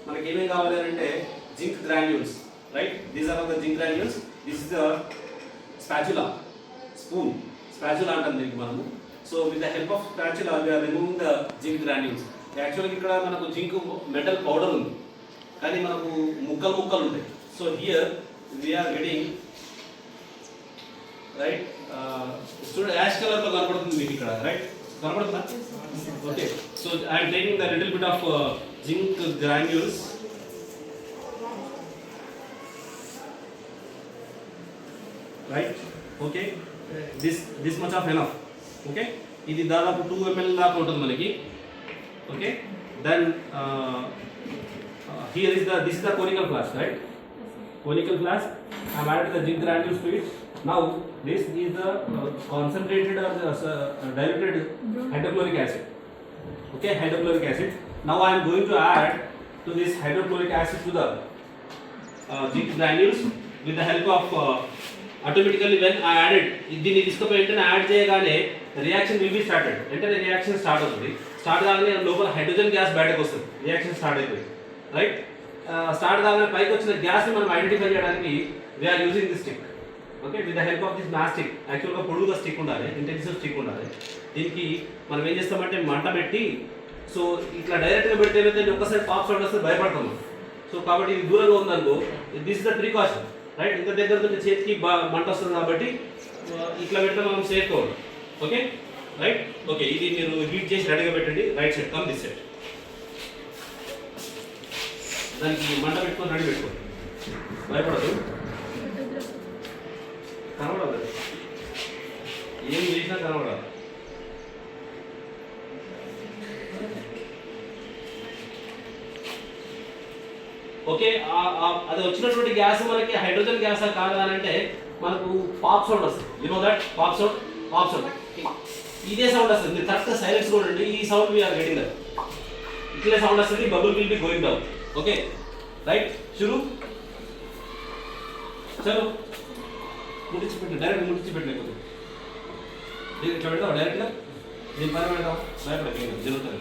మనకి ఏమేమి కావాలి అంటే zinc granules, right? These are the zinc granules. This is the spatula, spoon, spatula అంటాం దీనికి మనము. So with the help of spatula we are removing the zinc granules. యాక్చువల్గా ఇక్కడ మనకు జింక్ మెటల్ పౌడర్ ఉంది, కానీ మనకు ముక్కలు ముక్కలు ఉంటాయి. So here we are getting, right? చూడండి, యాష్ కలర్ లో కనపడుతుంది మీకు ఇక్కడ, రైట్? కనపడుతుందా? Okay. So I'm taking the little bit of zinc granules. Right? Okay, this much of enough. Okay, ఇది దాదాపు 2 ml దాకా ఉంటుంది మనకి. Okay, then here is this is the conical flask, right? Conical flask. I am added the zinc granules to it. Now this is the concentrated or diluted hydrochloric acid. Okay, hydrochloric acid. Now I am going to add to this hydrochloric acid to the zinc granules with the help of automatically when I added దీన్ని తీసుకుపోయి వెంటనే add చేయగానే reaction will be started. వెంటనే reaction start అవుతుంది. Start కాగానే లోపల hydrogen gas బయటకు వస్తుంది. రియాక్షన్ స్టార్ట్ అయిపోయింది, రైట్? స్టార్ట్ కాగానే పైకి వచ్చిన గ్యాస్ని మనం ఐడెంటిఫై చేయడానికి we are using this stick. Okay, with the help of this match stick. యాక్చువల్గా పొడుగుగా స్టిక్ ఉండాలి, ఇంటెన్సివ్ స్టిక్ ఉండాలి. దీనికి మనం ఏం చేస్తామంటే మంట పెట్టి, సో ఇట్లా డైరెక్ట్గా పెడితే ఏమైతే ఒక్కసారి పాప్ సౌండ్ వస్తే భయపడతాము. సో కాబట్టి ఇది దూరంగా ఉందనుకో, this is the precaution, right? ఇంత దగ్గర నుంచి చేతికి మంట వస్తుంది కాబట్టి ఇట్లా పెడితే మనం సేఫ్ కావాలి. Okay, right? ఓకే, ఇది మీరు హీట్ చేసి రెడీగా పెట్టండి. Right side come this side. దానికి మంట పెట్టుకొని రెడీ పెట్టుకోండి, భయపడదు, కనబడదు, ఏం చేసినా కనబడదు. ఓకే, అది వచ్చినటువంటి గ్యాస్ మనకి హైడ్రోజన్ గ్యాస్ కాదు అని అంటే మనకు పాప్ సౌండ్ వస్తుంది. You know that pop sound, pop sound ఇదే సౌండ్ వస్తుంది. మీరు కరెక్ట్గా సైలెన్స్ చూడండి, ఈ సౌండ్ వీఆర్ గెటింగ్ దట్. ఇట్లే సౌండ్ వస్తుంది, bubble will be going down. Okay, right? షురు చలో, ముట్టించిపెట్టు, డైరెక్ట్ ముట్టించిపెట్టలేకపోతే ఇట్లా పెడతావు డైరెక్ట్గా, దీని పైన పెడతావు, భయపడక జరుగుతుంది.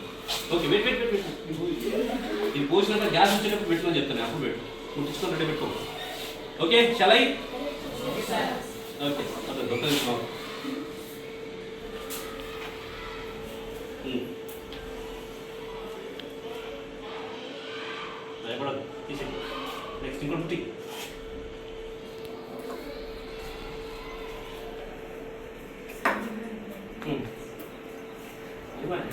Okay, wait wait wait wait. ఇది పోసినప్పుడు గ్యాస్ వచ్చేటప్పుడు పెట్టుకొని చెప్తాను, అప్పుడు పెట్టు, ముట్టించుకొని రెడీ పెట్టుకో. Okay, shall I? ఓకే, అదే దొరకదు. భయపడదు, తీసేయండి. నెక్స్ట్ ఇంకోటి టీ. ఇవ్వండి.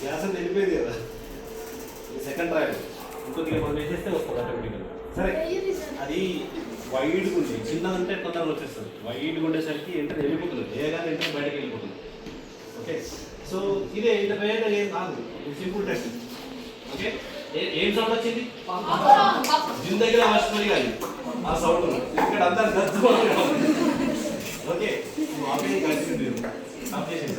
గ్యాస్ అంతా వెళ్ళిపోయింది కదా, సెకండ్ ట్రయల్ ఇంకొద్దిగా మనం వేసేస్తే వస్తుంది ఆటోమేటిక్గా. సరే, అది వైడ్గా ఉంది, చిన్నదంటే తొందరగా వచ్చేస్తుంది. వైడ్గా ఉండేసరికి ఎంటర్ వెళ్ళిపోతుంది, ఏగానే ఎంటర్ బయటకు వెళ్ళిపోతుంది. ఓకే, సో ఇదే ఇంత పేద ఏం కాదు, సింపుల్ టెస్ట్. ఓకే, ఏం సౌండ్ వచ్చింది? జిందగీలో ఫస్ట్ మరి కాదు ఆ సౌండ్, ఇక్కడ అంతా గచ్చు. ఓకే, ఆపేసి